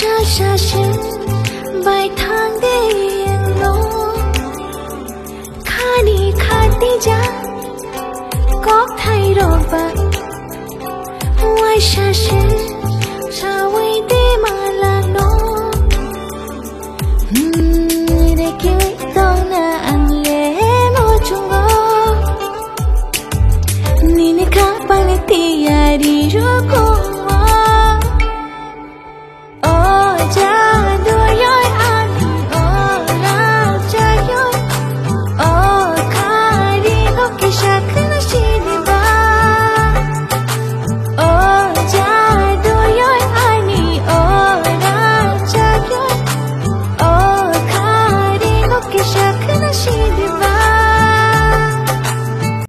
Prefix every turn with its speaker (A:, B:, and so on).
A: shashi bai thang de lo khani khati ja kok thai ro ba wai shashi